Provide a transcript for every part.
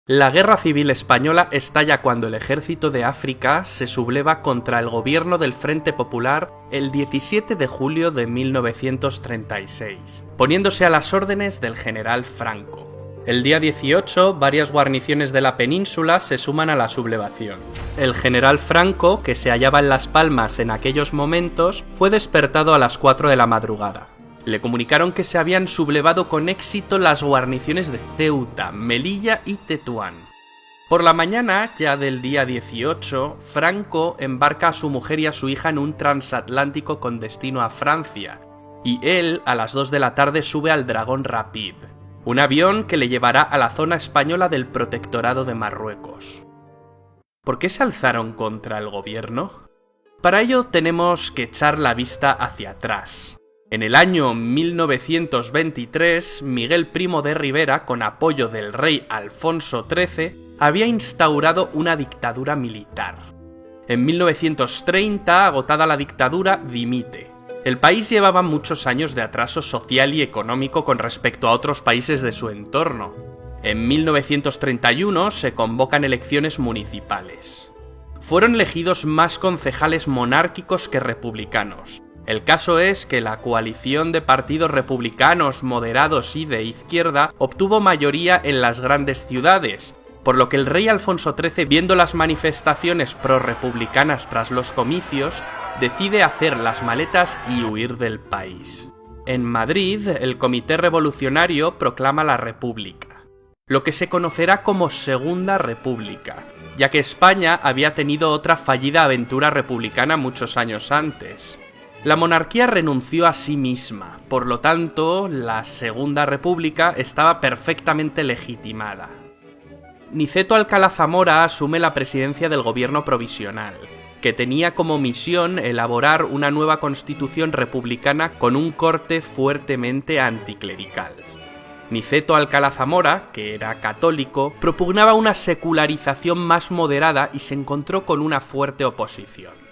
La Guerra Civil Española estalla cuando el ejército de África se subleva contra el gobierno del Frente Popular el 17 de julio de 1936, poniéndose a las órdenes del general Franco. El día 18, varias guarniciones de la península se suman a la sublevación. El general Franco, que se hallaba en Las Palmas en aquellos momentos, fue despertado a las 4 de la madrugada. Le comunicaron que se habían sublevado con éxito las guarniciones de Ceuta, Melilla y Tetuán. Por la mañana, ya del día 18, Franco embarca a su mujer y a su hija en un transatlántico con destino a Francia, y él, a las 2 de la tarde, sube al Dragón Rapid, un avión que le llevará a la zona española del Protectorado de Marruecos. ¿Por qué se alzaron contra el gobierno? Para ello tenemos que echar la vista hacia atrás. En el año 1923, Miguel Primo de Rivera, con apoyo del rey Alfonso XIII, había instaurado una dictadura militar. En 1930, agotada la dictadura, dimite. El país llevaba muchos años de atraso social y económico con respecto a otros países de su entorno. En 1931 se convocan elecciones municipales. Fueron elegidos más concejales monárquicos que republicanos. El caso es que la coalición de partidos republicanos, moderados y de izquierda obtuvo mayoría en las grandes ciudades, por lo que el rey Alfonso XIII, viendo las manifestaciones prorrepublicanas tras los comicios, decide hacer las maletas y huir del país. En Madrid, el Comité Revolucionario proclama la República, lo que se conocerá como Segunda República, ya que España había tenido otra fallida aventura republicana muchos años antes. La monarquía renunció a sí misma, por lo tanto, la Segunda República estaba perfectamente legitimada. Niceto Alcalá Zamora asume la presidencia del gobierno provisional, que tenía como misión elaborar una nueva constitución republicana con un corte fuertemente anticlerical. Niceto Alcalá Zamora, que era católico, propugnaba una secularización más moderada y se encontró con una fuerte oposición.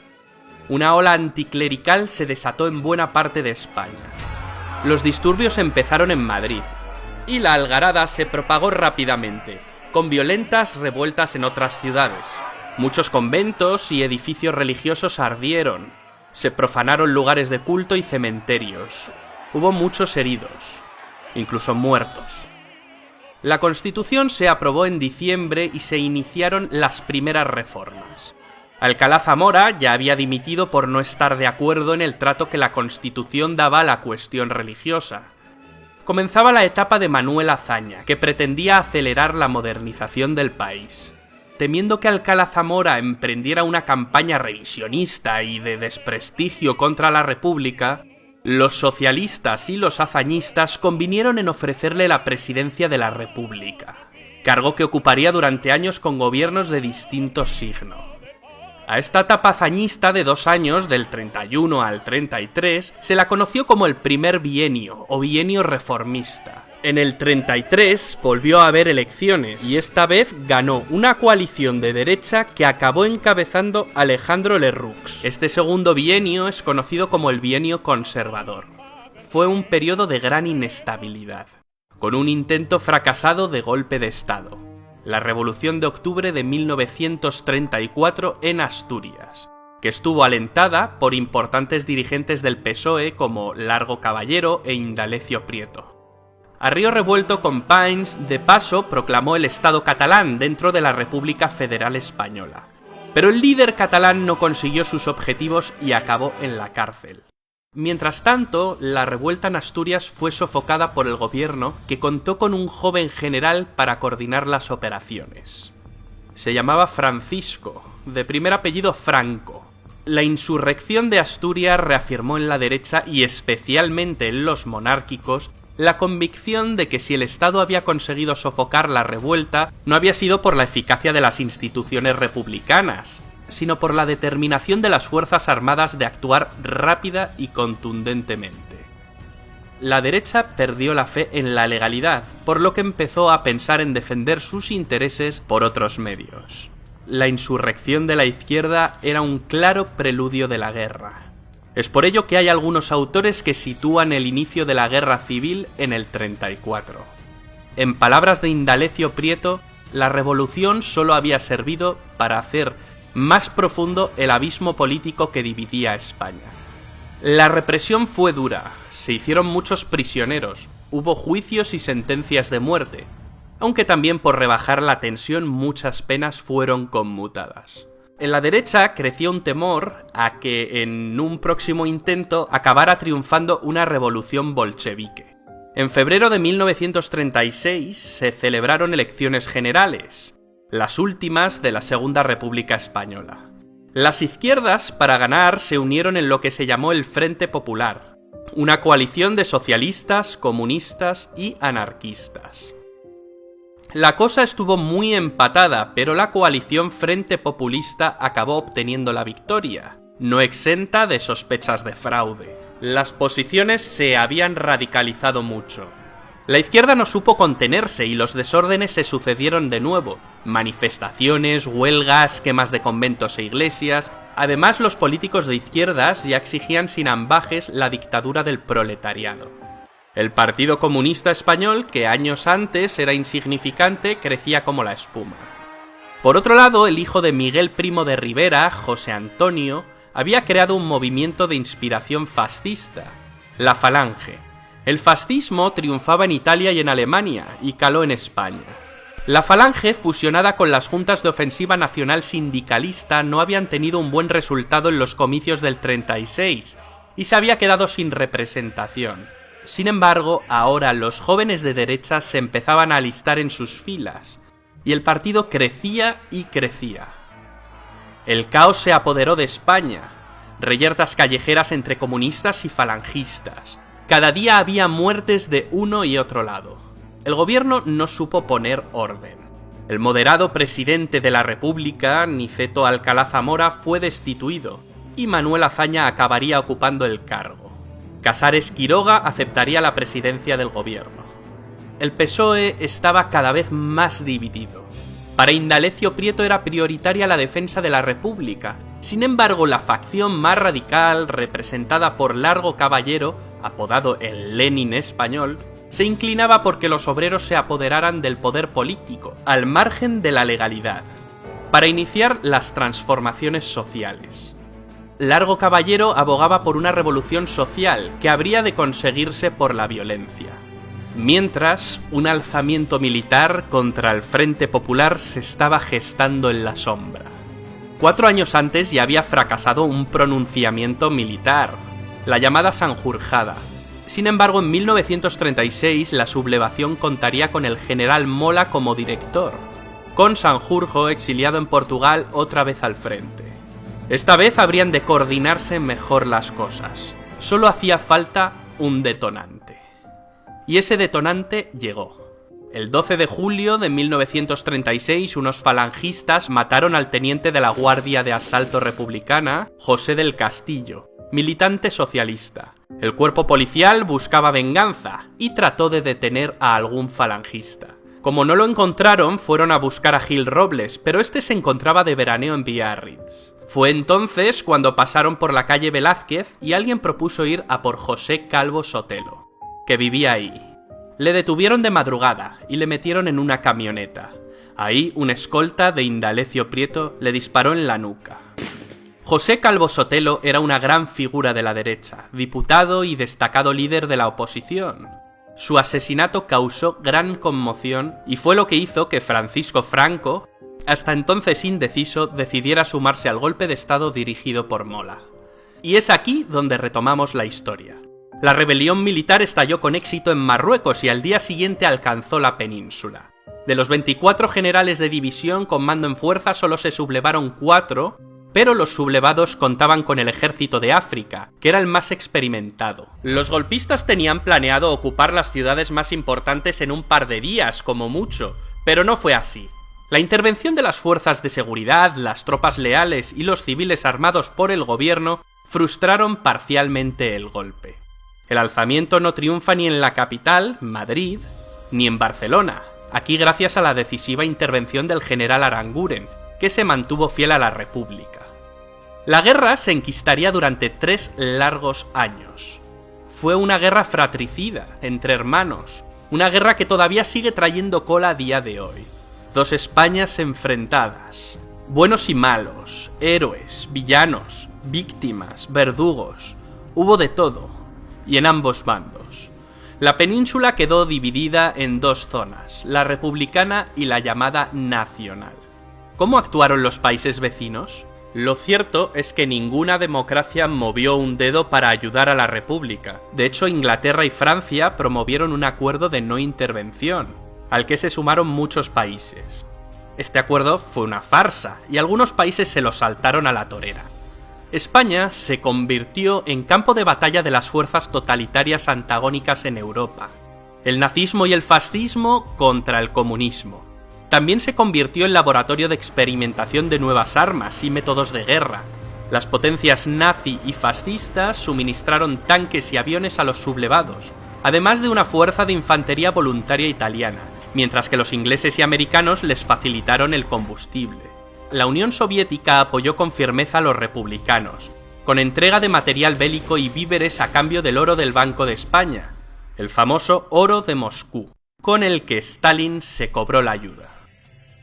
Una ola anticlerical se desató en buena parte de España. Los disturbios empezaron en Madrid, y la algarada se propagó rápidamente, con violentas revueltas en otras ciudades. Muchos conventos y edificios religiosos ardieron. Se profanaron lugares de culto y cementerios. Hubo muchos heridos, incluso muertos. La Constitución se aprobó en diciembre y se iniciaron las primeras reformas. Alcalá Zamora ya había dimitido por no estar de acuerdo en el trato que la Constitución daba a la cuestión religiosa. Comenzaba la etapa de Manuel Azaña, que pretendía acelerar la modernización del país. Temiendo que Alcalá Zamora emprendiera una campaña revisionista y de desprestigio contra la República, los socialistas y los azañistas convinieron en ofrecerle la presidencia de la República, cargo que ocuparía durante años con gobiernos de distinto signo. A esta etapa hazañista de 2 años, del 31 al 33, se la conoció como el primer bienio o bienio reformista. En el 33 volvió a haber elecciones y esta vez ganó una coalición de derecha que acabó encabezando Alejandro Lerroux. Este segundo bienio es conocido como el bienio conservador. Fue un periodo de gran inestabilidad, con un intento fracasado de golpe de Estado. La Revolución de Octubre de 1934 en Asturias, que estuvo alentada por importantes dirigentes del PSOE como Largo Caballero e Indalecio Prieto. A río revuelto con pains, de paso proclamó el Estado catalán dentro de la República Federal Española. Pero el líder catalán no consiguió sus objetivos y acabó en la cárcel. Mientras tanto, la revuelta en Asturias fue sofocada por el gobierno, que contó con un joven general para coordinar las operaciones. Se llamaba Francisco, de primer apellido Franco. La insurrección de Asturias reafirmó en la derecha y especialmente en los monárquicos la convicción de que si el Estado había conseguido sofocar la revuelta, no había sido por la eficacia de las instituciones republicanas, sino por la determinación de las Fuerzas Armadas de actuar rápida y contundentemente. La derecha perdió la fe en la legalidad, por lo que empezó a pensar en defender sus intereses por otros medios. La insurrección de la izquierda era un claro preludio de la guerra. Es por ello que hay algunos autores que sitúan el inicio de la guerra civil en el 34. En palabras de Indalecio Prieto, la revolución solo había servido para hacer más profundo el abismo político que dividía a España. La represión fue dura, se hicieron muchos prisioneros, hubo juicios y sentencias de muerte, aunque también por rebajar la tensión muchas penas fueron conmutadas. En la derecha creció un temor a que en un próximo intento acabara triunfando una revolución bolchevique. En febrero de 1936 se celebraron elecciones generales, las últimas de la Segunda República Española. Las izquierdas, para ganar, se unieron en lo que se llamó el Frente Popular, una coalición de socialistas, comunistas y anarquistas. La cosa estuvo muy empatada, pero la coalición Frente Populista acabó obteniendo la victoria, no exenta de sospechas de fraude. Las posiciones se habían radicalizado mucho. La izquierda no supo contenerse y los desórdenes se sucedieron de nuevo. Manifestaciones, huelgas, quemas de conventos e iglesias. Además, los políticos de izquierdas ya exigían sin ambages la dictadura del proletariado. El Partido Comunista Español, que años antes era insignificante, crecía como la espuma. Por otro lado, el hijo de Miguel Primo de Rivera, José Antonio, había creado un movimiento de inspiración fascista, la Falange. El fascismo triunfaba en Italia y en Alemania, y caló en España. La Falange, fusionada con las juntas de ofensiva nacional sindicalista, no habían tenido un buen resultado en los comicios del 36, y se había quedado sin representación. Sin embargo, ahora los jóvenes de derecha se empezaban a alistar en sus filas, y el partido crecía y crecía. El caos se apoderó de España, reyertas callejeras entre comunistas y falangistas. Cada día había muertes de uno y otro lado. El gobierno no supo poner orden. El moderado presidente de la República, Niceto Alcalá Zamora, fue destituido, y Manuel Azaña acabaría ocupando el cargo. Casares Quiroga aceptaría la presidencia del gobierno. El PSOE estaba cada vez más dividido. Para Indalecio Prieto era prioritaria la defensa de la República. Sin embargo, la facción más radical, representada por Largo Caballero, apodado el Lenin español, se inclinaba porque los obreros se apoderaran del poder político, al margen de la legalidad, para iniciar las transformaciones sociales. Largo Caballero abogaba por una revolución social que habría de conseguirse por la violencia. Mientras, un alzamiento militar contra el Frente Popular se estaba gestando en la sombra. 4 años antes ya había fracasado un pronunciamiento militar, la llamada Sanjurjada. Sin embargo, en 1936 la sublevación contaría con el general Mola como director, con Sanjurjo exiliado en Portugal otra vez al frente. Esta vez habrían de coordinarse mejor las cosas. Solo hacía falta un detonante. Y ese detonante llegó. El 12 de julio de 1936, unos falangistas mataron al teniente de la Guardia de Asalto Republicana, José del Castillo, militante socialista. El cuerpo policial buscaba venganza y trató de detener a algún falangista. Como no lo encontraron, fueron a buscar a Gil Robles, pero este se encontraba de veraneo en Biarritz. Fue entonces cuando pasaron por la calle Velázquez y alguien propuso ir a por José Calvo Sotelo, que vivía ahí. Le detuvieron de madrugada y le metieron en una camioneta. Ahí un escolta de Indalecio Prieto le disparó en la nuca. José Calvo Sotelo era una gran figura de la derecha, diputado y destacado líder de la oposición. Su asesinato causó gran conmoción y fue lo que hizo que Francisco Franco, hasta entonces indeciso, decidiera sumarse al golpe de estado dirigido por Mola. Y es aquí donde retomamos la historia. La rebelión militar estalló con éxito en Marruecos y al día siguiente alcanzó la península. De los 24 generales de división con mando en fuerza solo se sublevaron 4, pero los sublevados contaban con el ejército de África, que era el más experimentado. Los golpistas tenían planeado ocupar las ciudades más importantes en un par de días, como mucho, pero no fue así. La intervención de las fuerzas de seguridad, las tropas leales y los civiles armados por el gobierno frustraron parcialmente el golpe. El alzamiento no triunfa ni en la capital, Madrid, ni en Barcelona, aquí gracias a la decisiva intervención del general Aranguren, que se mantuvo fiel a la República. La guerra se enquistaría durante 3 largos años. Fue una guerra fratricida, entre hermanos, una guerra que todavía sigue trayendo cola a día de hoy. Dos Españas enfrentadas. Buenos y malos, héroes, villanos, víctimas, verdugos. Hubo de todo, y en ambos bandos. La península quedó dividida en dos zonas, la republicana y la llamada nacional. ¿Cómo actuaron los países vecinos? Lo cierto es que ninguna democracia movió un dedo para ayudar a la república. De hecho, Inglaterra y Francia promovieron un acuerdo de no intervención, al que se sumaron muchos países. Este acuerdo fue una farsa, y algunos países se lo saltaron a la torera. España se convirtió en campo de batalla de las fuerzas totalitarias antagónicas en Europa. El nazismo y el fascismo contra el comunismo. También se convirtió en laboratorio de experimentación de nuevas armas y métodos de guerra. Las potencias nazi y fascistas suministraron tanques y aviones a los sublevados, además de una fuerza de infantería voluntaria italiana, mientras que los ingleses y americanos les facilitaron el combustible. La Unión Soviética apoyó con firmeza a los republicanos, con entrega de material bélico y víveres a cambio del oro del Banco de España, el famoso oro de Moscú, con el que Stalin se cobró la ayuda.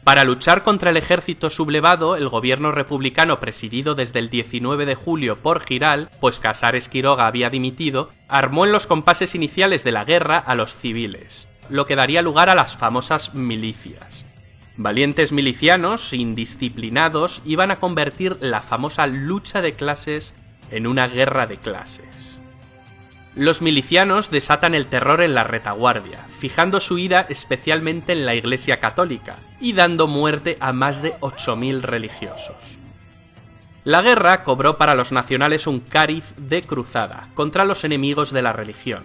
Para luchar contra el ejército sublevado, el gobierno republicano presidido desde el 19 de julio por Giral, pues Casares Quiroga había dimitido, armó en los compases iniciales de la guerra a los civiles, lo que daría lugar a las famosas milicias. Valientes milicianos, indisciplinados, iban a convertir la famosa lucha de clases en una guerra de clases. Los milicianos desatan el terror en la retaguardia, fijando su ira especialmente en la Iglesia Católica, y dando muerte a más de 8.000 religiosos. La guerra cobró para los nacionales un cariz de cruzada contra los enemigos de la religión,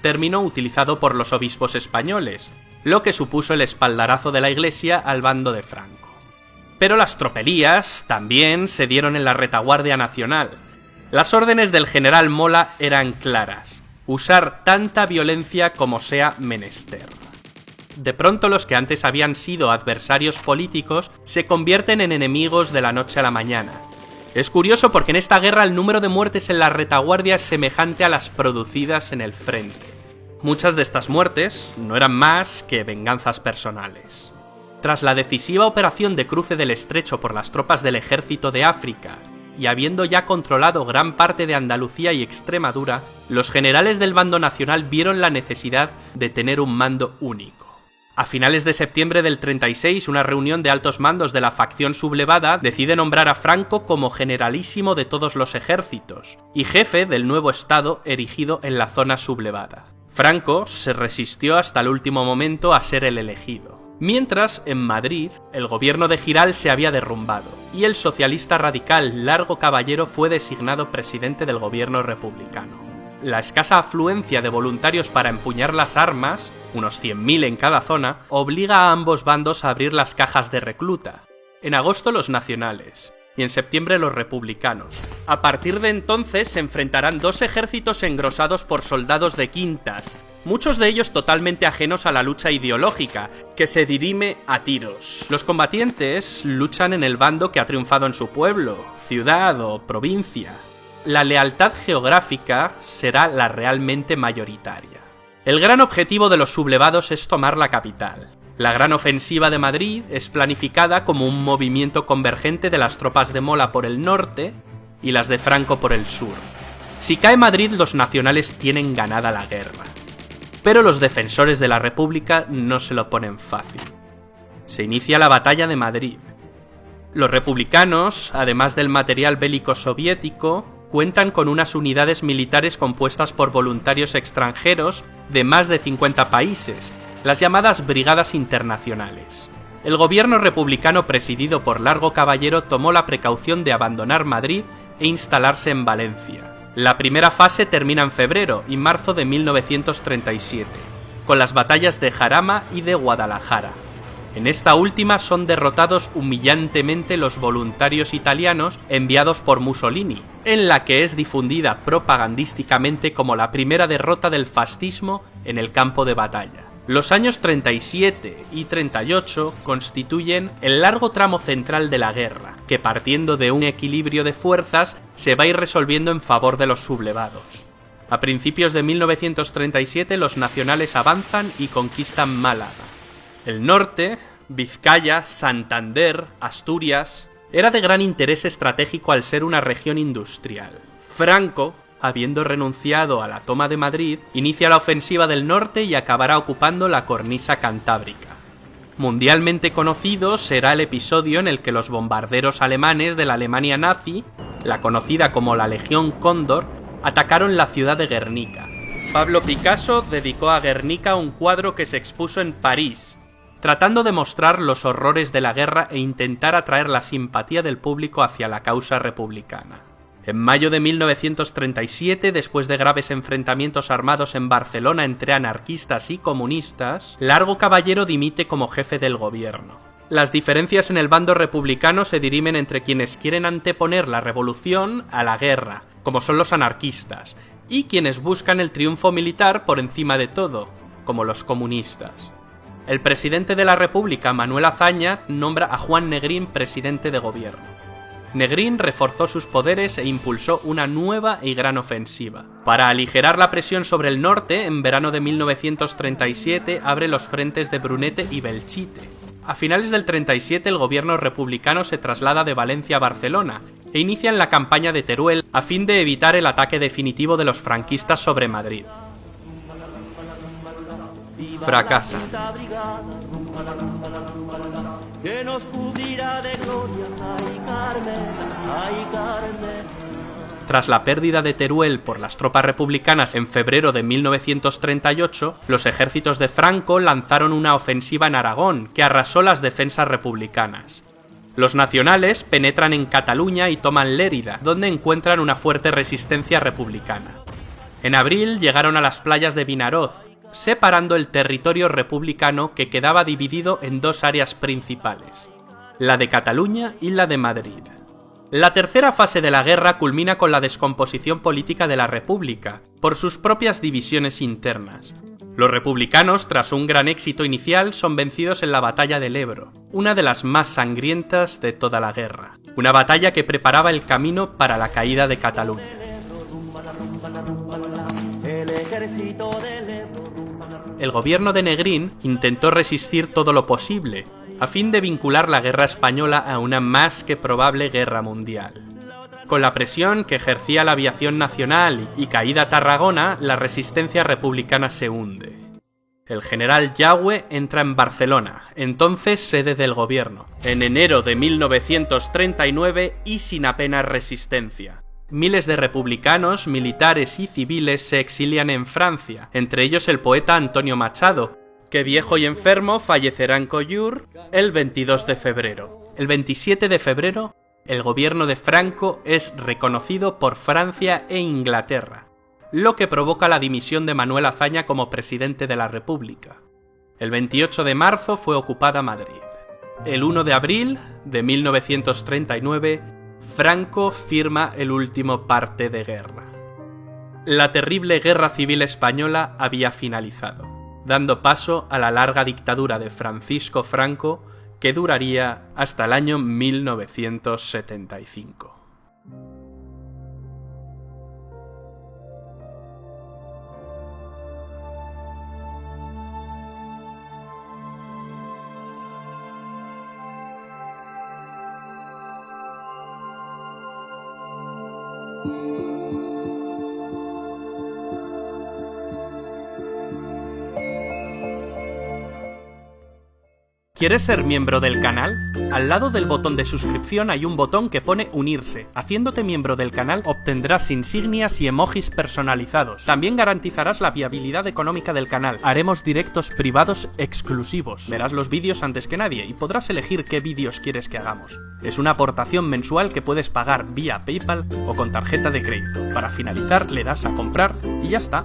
término utilizado por los obispos españoles, lo que supuso el espaldarazo de la Iglesia al bando de Franco. Pero las tropelías también se dieron en la retaguardia nacional. Las órdenes del general Mola eran claras: usar tanta violencia como sea menester. De pronto los que antes habían sido adversarios políticos se convierten en enemigos de la noche a la mañana. Es curioso porque en esta guerra el número de muertes en la retaguardia es semejante a las producidas en el frente. Muchas de estas muertes no eran más que venganzas personales. Tras la decisiva operación de cruce del estrecho por las tropas del ejército de África, y habiendo ya controlado gran parte de Andalucía y Extremadura, los generales del bando nacional vieron la necesidad de tener un mando único. A finales de septiembre del 36, una reunión de altos mandos de la facción sublevada decide nombrar a Franco como generalísimo de todos los ejércitos y jefe del nuevo estado erigido en la zona sublevada. Franco se resistió hasta el último momento a ser el elegido. Mientras, en Madrid, el gobierno de Giral se había derrumbado, y el socialista radical Largo Caballero fue designado presidente del gobierno republicano. La escasa afluencia de voluntarios para empuñar las armas, unos 100.000 en cada zona, obliga a ambos bandos a abrir las cajas de recluta. En agosto los nacionales, y en septiembre los republicanos. A partir de entonces se enfrentarán dos ejércitos engrosados por soldados de quintas, muchos de ellos totalmente ajenos a la lucha ideológica, que se dirime a tiros. Los combatientes luchan en el bando que ha triunfado en su pueblo, ciudad o provincia. La lealtad geográfica será la realmente mayoritaria. El gran objetivo de los sublevados es tomar la capital. La gran ofensiva de Madrid es planificada como un movimiento convergente de las tropas de Mola por el norte y las de Franco por el sur. Si cae Madrid, los nacionales tienen ganada la guerra. Pero los defensores de la República no se lo ponen fácil. Se inicia la batalla de Madrid. Los republicanos, además del material bélico soviético, cuentan con unas unidades militares compuestas por voluntarios extranjeros de más de 50 países, las llamadas Brigadas Internacionales. El gobierno republicano presidido por Largo Caballero tomó la precaución de abandonar Madrid e instalarse en Valencia. La primera fase termina en febrero y marzo de 1937, con las batallas de Jarama y de Guadalajara. En esta última son derrotados humillantemente los voluntarios italianos enviados por Mussolini, en la que es difundida propagandísticamente como la primera derrota del fascismo en el campo de batalla. Los años 37 y 38 constituyen el largo tramo central de la guerra, que partiendo de un equilibrio de fuerzas se va a ir resolviendo en favor de los sublevados. A principios de 1937 los nacionales avanzan y conquistan Málaga. El norte Vizcaya, Santander, Asturias... Era de gran interés estratégico al ser una región industrial. Franco, habiendo renunciado a la toma de Madrid, inicia la ofensiva del norte y acabará ocupando la cornisa cantábrica. Mundialmente conocido será el episodio en el que los bombarderos alemanes de la Alemania nazi, la conocida como la Legión Cóndor, atacaron la ciudad de Guernica. Pablo Picasso dedicó a Guernica un cuadro que se expuso en París, tratando de mostrar los horrores de la guerra e intentar atraer la simpatía del público hacia la causa republicana. En mayo de 1937, después de graves enfrentamientos armados en Barcelona entre anarquistas y comunistas, Largo Caballero dimite como jefe del gobierno. Las diferencias en el bando republicano se dirimen entre quienes quieren anteponer la revolución a la guerra, como son los anarquistas, y quienes buscan el triunfo militar por encima de todo, como los comunistas. El presidente de la República, Manuel Azaña, nombra a Juan Negrín presidente de gobierno. Negrín reforzó sus poderes e impulsó una nueva y gran ofensiva. Para aligerar la presión sobre el norte, en verano de 1937 abre los frentes de Brunete y Belchite. A finales del 37 el gobierno republicano se traslada de Valencia a Barcelona e inician la campaña de Teruel a fin de evitar el ataque definitivo de los franquistas sobre Madrid. Fracasa. Tras la pérdida de Teruel por las tropas republicanas en febrero de 1938, los ejércitos de Franco lanzaron una ofensiva en Aragón que arrasó las defensas republicanas. Los nacionales penetran en Cataluña y toman Lérida, donde encuentran una fuerte resistencia republicana. En abril llegaron a las playas de Vinaroz, separando el territorio republicano que quedaba dividido en dos áreas principales, la de Cataluña y la de Madrid. La tercera fase de la guerra culmina con la descomposición política de la República, por sus propias divisiones internas. Los republicanos, tras un gran éxito inicial, son vencidos en la batalla del Ebro, una de las más sangrientas de toda la guerra, una batalla que preparaba el camino para la caída de Cataluña. El gobierno de Negrín intentó resistir todo lo posible, a fin de vincular la guerra española a una más que probable guerra mundial. Con la presión que ejercía la aviación nacional y caída Tarragona, la resistencia republicana se hunde. El general Yagüe entra en Barcelona, entonces sede del gobierno, en enero de 1939 y sin apenas resistencia. Miles de republicanos, militares y civiles se exilian en Francia, entre ellos el poeta Antonio Machado, que viejo y enfermo fallecerá en Collioure el 22 de febrero. El 27 de febrero, el gobierno de Franco es reconocido por Francia e Inglaterra, lo que provoca la dimisión de Manuel Azaña como presidente de la República. El 28 de marzo fue ocupada Madrid. El 1 de abril de 1939, Franco firma el último parte de guerra. La terrible Guerra Civil Española había finalizado, dando paso a la larga dictadura de Francisco Franco, que duraría hasta el año 1975. ¿Quieres ser miembro del canal? Al lado del botón de suscripción hay un botón que pone unirse. Haciéndote miembro del canal obtendrás insignias y emojis personalizados. También garantizarás la viabilidad económica del canal. Haremos directos privados exclusivos. Verás los vídeos antes que nadie y podrás elegir qué vídeos quieres que hagamos. Es una aportación mensual que puedes pagar vía PayPal o con tarjeta de crédito. Para finalizar le das a comprar y ya está.